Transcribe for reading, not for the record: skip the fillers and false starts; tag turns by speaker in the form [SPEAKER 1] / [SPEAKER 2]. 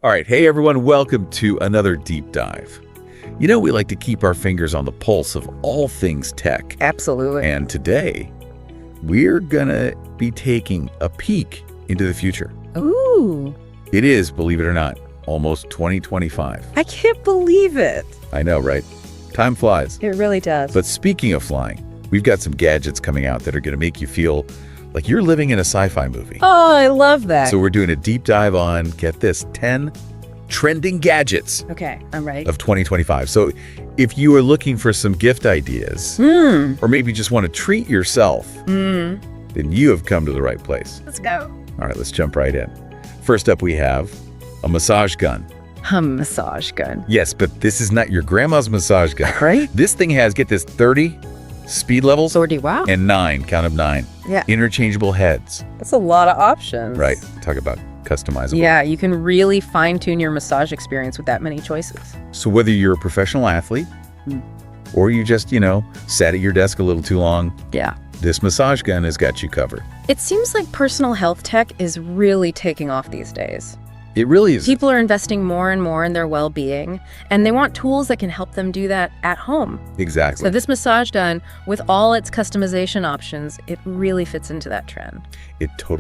[SPEAKER 1] All right, hey everyone, welcome to another deep dive. You know, we like to keep our fingers on the pulse of all things tech.
[SPEAKER 2] Absolutely.
[SPEAKER 1] And today, we're gonna be taking a peek into the future.
[SPEAKER 2] Ooh.
[SPEAKER 1] It is, believe it or not, almost 2025.
[SPEAKER 2] I can't believe it.
[SPEAKER 1] I know, right? Time flies.
[SPEAKER 2] It really does.
[SPEAKER 1] But speaking of flying, we've got some gadgets coming out that are gonna make you feel like you're living in a sci-fi movie.
[SPEAKER 2] Oh, I love that.
[SPEAKER 1] So we're doing a deep dive on, get this, 10 trending gadgets
[SPEAKER 2] Okay, I'm ready.
[SPEAKER 1] of 2025. So if you are looking for some gift ideas, or maybe just want to treat yourself, then you have come to the right place.
[SPEAKER 2] Let's go.
[SPEAKER 1] All right, let's jump right in. First up, we have a massage gun.
[SPEAKER 2] A massage gun.
[SPEAKER 1] Yes, but this is not your grandma's massage gun.
[SPEAKER 2] Right?
[SPEAKER 1] This thing has, get this, 30 speed levels
[SPEAKER 2] 30, wow.
[SPEAKER 1] and 9, count of 9.
[SPEAKER 2] Yeah.
[SPEAKER 1] Interchangeable heads.
[SPEAKER 2] That's a lot of options.
[SPEAKER 1] Right. Talk about customizable.
[SPEAKER 2] Yeah, you can really fine-tune your massage experience with that many choices.
[SPEAKER 1] So whether you're a professional athlete or you just, sat at your desk a little too long,
[SPEAKER 2] Yeah.
[SPEAKER 1] this massage gun has got you covered.
[SPEAKER 2] It seems like personal health tech is really taking off these days.
[SPEAKER 1] It really is.
[SPEAKER 2] People are investing more and more in their well-being, and they want tools that can help them do that at home.
[SPEAKER 1] Exactly.
[SPEAKER 2] So this massage gun, with all its customization options, it really fits into that trend.
[SPEAKER 1] It totally